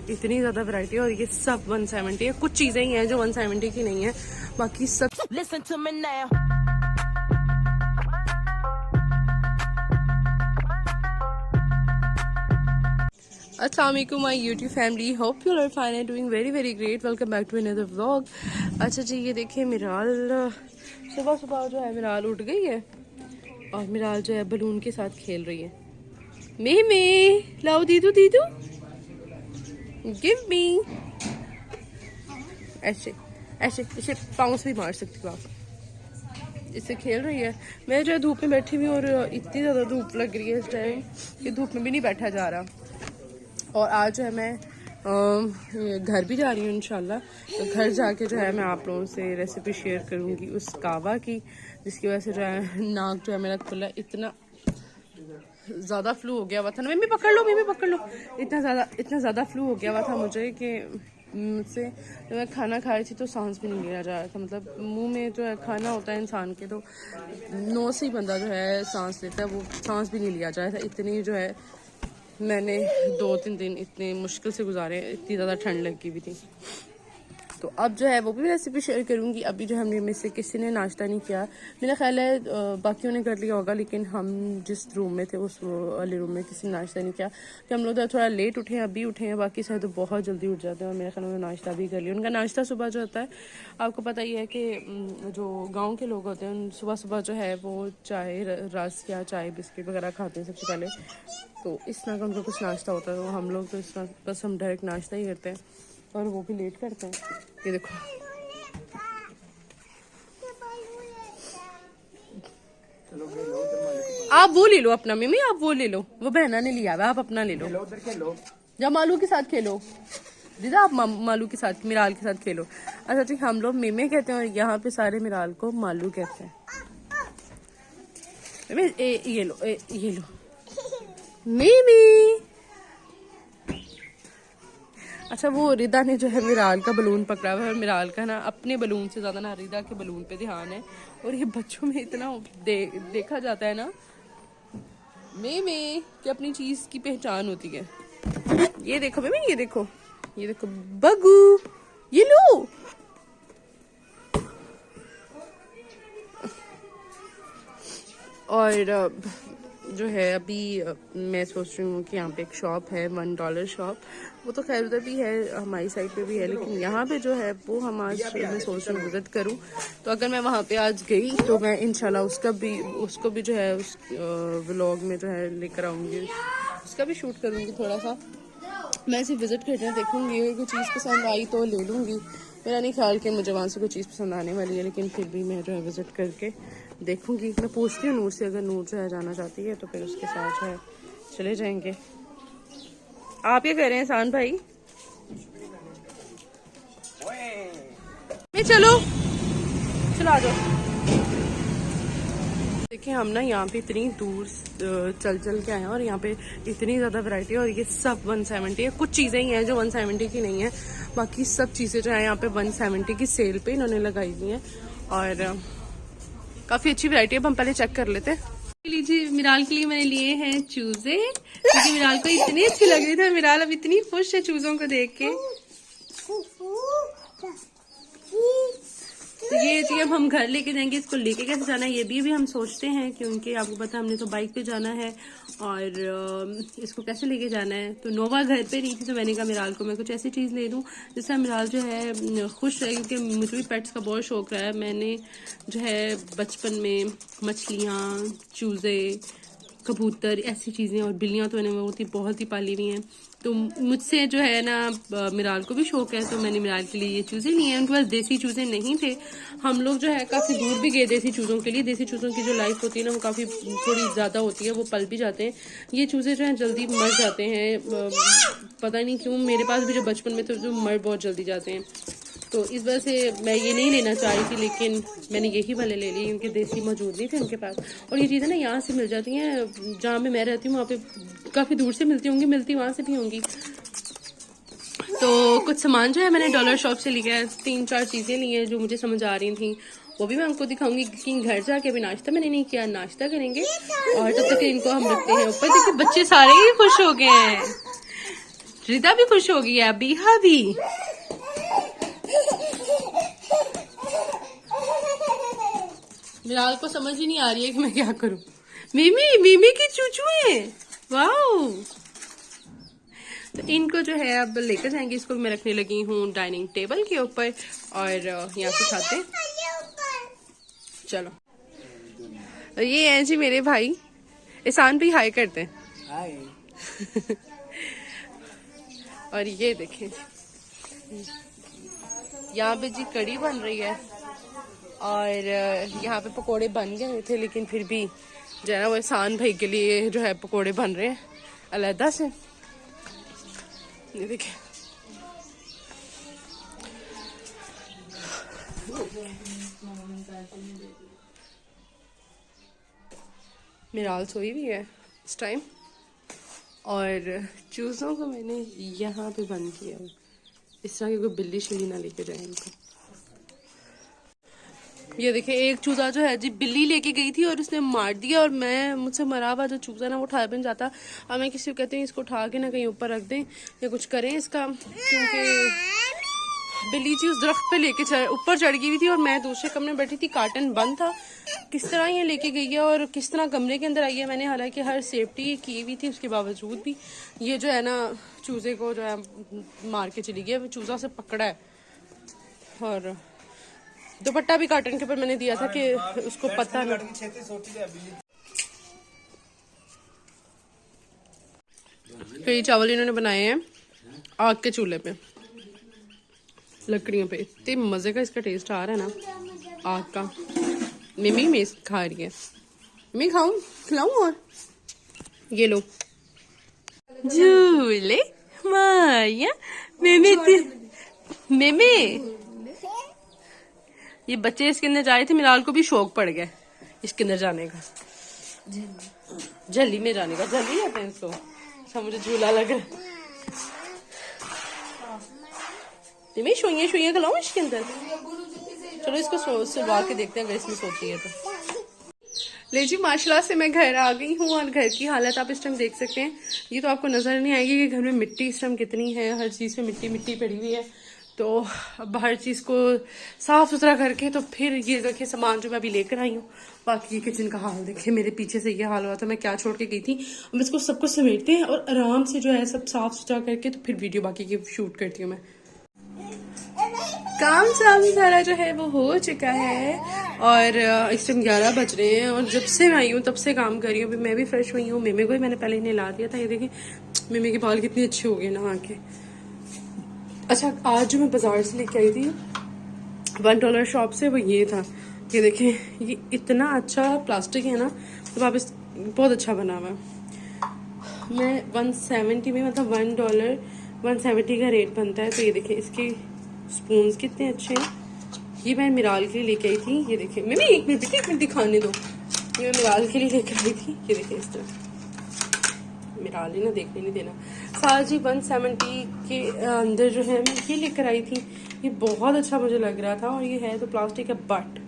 इतनी ज़्यादा वैरायटी है और ये सब 170 है। कुछ चीज़ें ही हैं जो 170 की नहीं है, बाकी सब। Listen to me now. अस्सलाम वालेकुम my YouTube family, hope you are fine and doing very very great. Welcome back to another vlog. अच्छा जी, ये देखिए मिराल सुबह सुबह जो है मिराल उठ गई है और मिराल जो है बलून के साथ खेल रही है। मे लाओ दीदू दीदू गिव मी। ऐसे ऐसे इसे पाँव से भी मार सकती हूँ आप। इससे खेल रही है। मैं जो है धूप में बैठी हुई और इतनी ज़्यादा धूप लग रही है इस टाइम कि धूप में भी नहीं बैठा जा रहा। और आज जो है मैं घर भी जा रही हूँ इंशाल्लाह। तो घर जाके जो है मैं आप लोगों से रेसिपी शेयर करूँगी उस कावा की, जिसकी वजह से जो है नाक जो है मेरा खुला, इतना ज़्यादा फ्लू हो गया हुआ था ना। मम्मी पकड़ लो। इतना ज़्यादा फ्लू हो गया हुआ था मुझे कि मुझसे जब मैं खाना खा रही थी तो सांस भी नहीं लिया जा रहा था। मतलब मुंह में जो है खाना होता है इंसान के, तो नोज़ से ही बंदा जो है सांस लेता है, वो सांस भी नहीं लिया जा रहा था। इतनी जो है मैंने 2-3 दिन इतने मुश्किल से गुजारे, इतनी ज़्यादा ठंड लगी हुई थी। तो अब जो है वो भी रेसिपी शेयर करूँगी। अभी जो हमने में से किसी ने नाश्ता नहीं किया, मेरा ख्याल है बाकियों ने कर लिया होगा, लेकिन हम जिस रूम में थे उस वाले रूम में किसी ने नाश्ता नहीं किया। तो हम लोग थोड़ा लेट उठे हैं, अभी उठे हैं। बाकी शायद तो बहुत जल्दी उठ जाते हैं और मेरे ख्याल में नाश्ता भी कर लिया। उनका नाश्ता सुबह जो होता है, आपको पता ही है कि जो गाँव के लोग होते हैं सुबह सुबह जो है वो चाय रस या चाय बिस्किट वगैरह खाते हैं सबसे पहले। तो इस तरह का उनका कुछ नाश्ता होता है। तो हम लोग तो इस तरह बस हम डायरेक्ट नाश्ता ही करते हैं और वो भी लेट करते हैं। ये देखो आप वो ले लो अपना, मम्मी आप वो ले लो, वो बहना ने लिया हुआ, आप अपना ले लो। या मालू के साथ खेलो दीदा, आप मालू के साथ, मिराल के साथ खेलो। अच्छा ठीक, हम लोग मेमे कहते हैं और यहाँ पे सारे मिराल को मालू कहते हैं। ये लो मेमी। अच्छा, वो रिदा ने जो है मिराल का बलून पकड़ा हुआ है और मिराल का ना अपने बलून से ज्यादा ना रिदा के बलून पे ध्यान है। और ये बच्चों में इतना देखा जाता है ना में कि अपनी चीज की पहचान होती है। ये देखो मम्मी, ये देखो बगू, ये लो। और जो है अभी मैं सोच रही हूँ कि यहाँ पे एक शॉप है $1 शॉप, वो तो खैर उधर भी है, हमारी साइड पे भी है, लेकिन यहाँ पे जो है वो हम आज मैं सोच रही हूँ विजिट करूँ। तो अगर मैं वहाँ पे आज गई तो मैं इंशाल्लाह उसको भी जो है उस व्लॉग में जो है लेकर आऊँगी, उसका भी शूट करूँगी थोड़ा सा। मैं इसे विजिट करने देखूँगी, अगर कोई चीज़ पसंद आई तो ले लूँगी। मेरा नहीं ख्याल कि मुझे वहाँ से कोई चीज़ पसंद आने वाली है, लेकिन फिर भी मैं जो है विजिट करके देखूंगी। मैं पूछती हूँ नूर से, अगर नूर जो है जाना चाहती है तो फिर उसके साथ जो है चले जाएंगे। आप क्या कह रहे हैं शान भाई? चलो आ जाओ। देखिए हम ना यहाँ पे इतनी दूर चल के आए हैं और यहाँ पे इतनी ज़्यादा वैरायटी है और ये सब 170 है। कुछ चीज़ें ही हैं जो 170 की नहीं है, बाकी सब चीज़ें जो है यहाँ पे 170 की सेल पे इन्होंने लगाई हुई हैं और काफ़ी अच्छी वैरायटी है। अब हम पहले चेक कर लेते हैं। लीजिए, मिराल के लिए मैंने लिए हैं चूजे, क्योंकि मिराल को इतनी अच्छी लग रही थी। मिराल अब इतनी खुश है चूजों को देख के। तो ये अब हम घर लेके जाएंगे। इसको लेके कैसे जाना है ये भी हम सोचते हैं, क्योंकि आपको पता है हमने तो बाइक पे जाना है और इसको कैसे लेके जाना है। तो नोवा घर पे नहीं थी तो मैंने कहा मिराल को मैं कुछ ऐसी चीज़ ले दूँ जिससे मिराल जो है खुश रहे, क्योंकि मुझे भी पेट्स का बहुत शौक रहा है। मैंने जो है बचपन में मछलियाँ, चूज़े, कबूतर, ऐसी चीज़ें और बिल्लियाँ तो मैंने बहुत ही पाली हुई हैं। तो मुझसे जो है ना मिराल को भी शौक है, तो मैंने मिराल के लिए ये चूज़े लिए हैं। उनके पास देसी चूज़े नहीं थे। हम लोग जो है काफ़ी दूर भी गए देसी चूज़ों के लिए। देसी चूज़ों की जो लाइफ होती है ना वो काफ़ी थोड़ी ज़्यादा होती है, वो पल भी जाते हैं। ये चूज़े जो हैं जल्दी मर जाते हैं, पता नहीं क्यों। मेरे पास भी जो बचपन में तो जो मर बहुत जल्दी जाते हैं, तो इस वजह से मैं ये नहीं लेना चाह रही थी, लेकिन मैंने यही वाले ले लिए क्योंकि देसी मौजूद नहीं थे उनके पास। और ये चीज़ें ना यहाँ से मिल जाती हैं, जहाँ पे मैं रहती हूँ वहाँ पे काफ़ी दूर से मिलती होंगी, मिलती वहाँ से भी होंगी। तो कुछ सामान जो है मैंने $1 शॉप से लिया है। 3-4 चीज़ें ली हैं जो मुझे समझ आ रही थी, वो भी मैं आपको दिखाऊंगी। क्योंकि घर जाके अभी नाश्ता मैंने नहीं किया, नाश्ता करेंगे और तब तक इनको हम रखते हैं ऊपर। देखिए बच्चे सारे ही खुश हो गए हैं। रिदा भी खुश हो गई है अभी। हबी मिराल को समझ ही नहीं आ रही है कि मैं क्या करूं। मिमी मिमी की चूचू है। वाओ। तो इनको जो है अब लेकर जाएंगे। इसको मैं रखने लगी हूँ डाइनिंग टेबल के ऊपर और यहाँ से खाते हैं। चलो ये है जी मेरे भाई। एहसान भी हाय करते हैं। हाय। और ये देखें यहाँ पे जी कड़ी बन रही है और यहाँ पे पकोड़े बन गए थे, लेकिन फिर भी जो है ना वो एहसान भाई के लिए जो है पकोड़े बन रहे हैं अलहदा से। ये देखिए मिराल सोई भी है इस टाइम और चूजों को मैंने यहाँ पे बंद किया इस तरह की कोई बिल्ली शिल्ली ना लेके जाए इनको। ये देखिए एक चूजा जो है जी बिल्ली लेके गई थी और उसने मार दिया और मैं मुझसे मरा हुआ जो चूजा ना वो उठाया भी नहीं जाता। अब मैं किसी को कहती हूँ इसको उठा के ना कहीं ऊपर रख दें या कुछ करें इसका, क्योंकि बिल्ली जी उस दरख्त पे लेके ऊपर चढ़ गई थी और मैं दूसरे कमरे में बैठी थी, कार्टन बंद था। किस तरह ये लेके गई है और किस तरह कमरे के अंदर आई है। मैंने हालांकि हर सेफ्टी की हुई थी, उसके बावजूद भी ये जो है ना चूजे को जो है मार के चली गई। चूजा से पकड़ा है और दुपट्टा भी कार्टन के ऊपर मैंने दिया था कि उसको पता नहीं। कई चावल इन्होंने बनाए हैं आग के चूल्हे पे लकड़ियों पे। इतने मजे का इसका टेस्ट आ रहा है ना आग का। मिमी मेज खा रही है। मिमी खाऊं खिलाऊं और ये लो झूले माया। मिमी मिमी ये बच्चे इसके अंदर जा रहे थे, मिराल को भी शौक पड़ गया इसके अंदर जाने का, झल्ली में जाने का। झल्ली कहते हैं इसको। अच्छा मुझे झूला लग रहा है। मैं शुइयां खिलाऊं इसके अंदर। चलो इसको सुलवा के देखते हैं अगर इसमें सोती है तो। ले जी माशाल्लाह से मैं घर आ गई हूँ और घर की हालत आप इस टाइम देख सकते हैं। ये तो आपको नजर नहीं आएगी कि घर में मिट्टी इस टाइम कितनी है, हर चीज में मिट्टी मिट्टी पड़ी हुई है। तो अब हर चीज को साफ सुथरा करके तो फिर ये देखिए सामान जो मैं अभी लेकर आई हूँ। बाकी किचन का हाल देखिए, मेरे पीछे से ये हाल हुआ था, मैं क्या छोड़ के गई थी। अब इसको सब कुछ समेटते हैं और आराम से जो है सब साफ सुथरा करके तो फिर वीडियो बाकी की शूट करती हूँ मैं। काम सारा जो है वो हो चुका है और इस टाइम 11 बज रहे हैं और जब से मैं आई हूँ तब से काम कर रही हूँ। अभी मैं भी फ्रेश हुई हूँ। मिमी को ही मैंने पहले नहला दिया था। ये देखिए मिमी के बाल कितने अच्छे हो गए नहा के। अच्छा आज जो मैं बाजार से लेके आई थी $1 शॉप से वो ये था। ये देखिए ये इतना अच्छा प्लास्टिक है ना, तो वापस बहुत अच्छा बना हुआ है। मैं 170 में मतलब $1 170 का रेट बनता है। तो ये देखिए इसके स्पून्स कितने अच्छे हैं। ये मैं मिराल के लिए लेके आई थी। ये देखिए मैं एक मिनट दिखाने दो। ये मैं मिराल के लिए लेकर आई थी। ये देखिए इस तरह मिराल ही ना देखने नहीं देना। साजी 170 के अंदर जो है मैं ये लेकर आई थी। ये बहुत अच्छा मुझे लग रहा था और ये है तो प्लास्टिक का बट।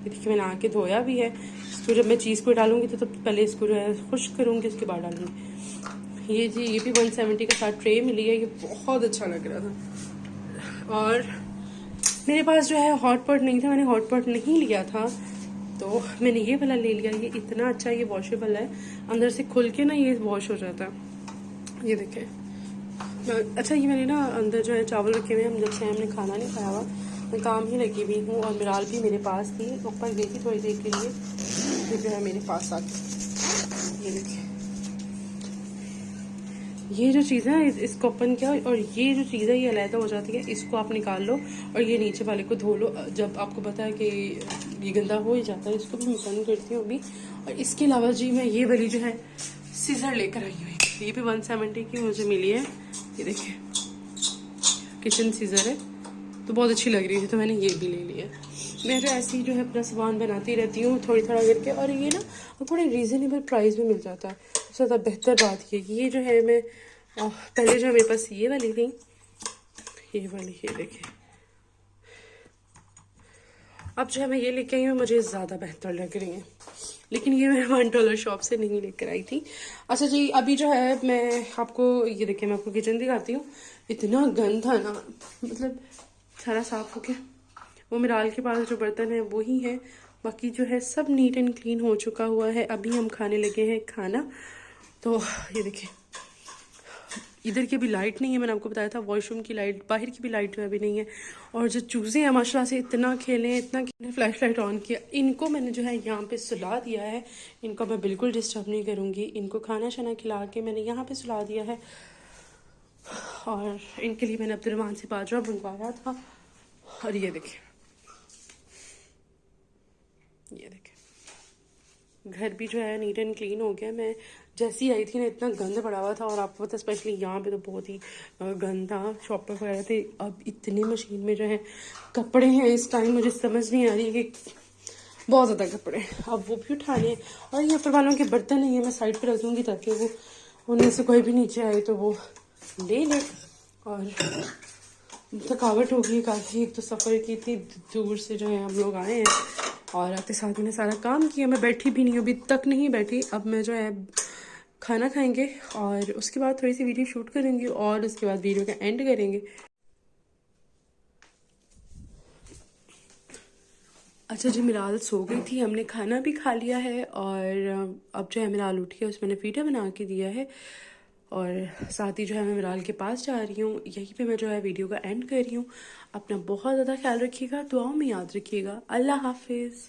ये देखिए मैंने आके धोया भी है इसको। जब मैं चीज़ को डालूंगी तो पहले इसको जो है खुश्क करूँगी, उसके बाद डालूंगी। ये जी ये भी 170 का साथ ट्रे मिली है। ये बहुत अच्छा लग रहा था। और मेरे पास जो है हॉट पॉट नहीं था, मैंने हॉट पॉट नहीं लिया था तो मैंने ये वाला ले लिया। ये इतना अच्छा ये वॉशेबल है, अंदर से खुल के ना ये वॉश हो जाता है। ये देखें अच्छा ये मैंने ना अंदर जो है चावल रखे हुए हैं। हम जब से हमने खाना नहीं खाया हुआ, मैं काम ही लगी हुई हूँ और मिराल भी मेरे पास थी, ऊपर गई थी थोड़ी देर के लिए, तो जो है मेरे पास आ गई। ये देखिए ये जो चीज़ है इसको ओपन किया और ये जो चीज़ है ये अलहदा हो जाती है। इसको आप निकाल लो और ये नीचे वाले को धो लो। जब आपको पता है कि ये गंदा हो ही जाता है, इसको भी मैं बंद करती हूँ अभी। और इसके अलावा जी मैं ये वाली जो है सीजर लेकर आई हूँ। ये भी 170 की मुझे मिली है। ये देखिए किचन सीजर है, तो बहुत अच्छी लग रही थी तो मैंने ये भी ले लिया। मैं तो ऐसे ही जो है अपना सामान बनाती रहती हूँ थोड़ी थोड़ा करके, और ये ना थोड़े रीज़नेबल प्राइस में मिल जाता है। सबसे ज़्यादा बेहतर बात ये जो है मैं पहले जो मेरे पास ये वाली थी, ये वाली ये देखिए, अब जो है मैं ये लेके आई हूँ, मुझे ज़्यादा बेहतर लग रही है। लेकिन ये मैं $1 शॉप से नहीं लेकर आई थी। अच्छा जी, अभी जो है मैं आपको ये देखिए, मैं आपको किचन दिखाती हूँ। इतना गंद था ना, मतलब सारा साफ हो गया। वो मिराल के पास जो बर्तन है वो ही है, बाकी जो है सब नीट एंड क्लीन हो चुका हुआ है। अभी हम खाने लगे हैं खाना। तो ये देखिए, इधर की भी लाइट नहीं है, मैंने आपको बताया था वॉशरूम की लाइट, बाहर की भी लाइट जो है अभी नहीं है। और जो चूज़े हैं माशाल्लाह से इतना खेले हैं, इतना खेले, फ्लैश लाइट ऑन किया। इनको मैंने जो है यहाँ पे सुला दिया है, इनको मैं बिल्कुल डिस्टर्ब नहीं करूँगी। इनको खाना शाना खिला के मैंने यहाँ पे सुला दिया है। और इनके लिए मैंने अब्दुर्रहमान से बाजरा मंगवाया था। और ये देखिए, ये देखिए घर भी जो है नीट एंड क्लीन हो गया। मैं जैसी आई थी ना, इतना गंद पड़ा हुआ था, और आपको पता स्पेशली यहाँ पे तो बहुत ही गंद था, शॉप पर वगैरह थे। अब इतनी मशीन में जो है कपड़े हैं इस टाइम, मुझे समझ नहीं आ रही है कि बहुत ज़्यादा कपड़े हैं, अब वो भी उठाने हैं। और ये ऊपर वालों के बर्तन नहीं है, मैं साइड पर रख दूँगी ताकि वो उनमें से कोई भी नीचे आए तो वो ले ले। और थकावट होगी काफ़ी, एक तो सफ़र की इतनी दूर से जो है हम लोग आए हैं, और आते साथ मैंने सारा काम किया। मैं बैठी भी नहीं, अभी तक नहीं बैठी। अब मैं जो है खाना खाएंगे और उसके बाद थोड़ी सी वीडियो शूट करेंगे, और उसके बाद वीडियो का एंड करेंगे। अच्छा जी, मिराल सो गई थी, हमने खाना भी खा लिया है, और अब जो है मिराल उठी है, उसमें मैंने वीडियो बना के दिया है। और साथ ही जो है मैं मिराल के पास जा रही हूँ, यहीं पे मैं जो है वीडियो का एंड कर रही हूँ। अपना बहुत ज़्यादा ख्याल रखिएगा, दुआओं में याद रखिएगा। अल्लाह हाफिज़।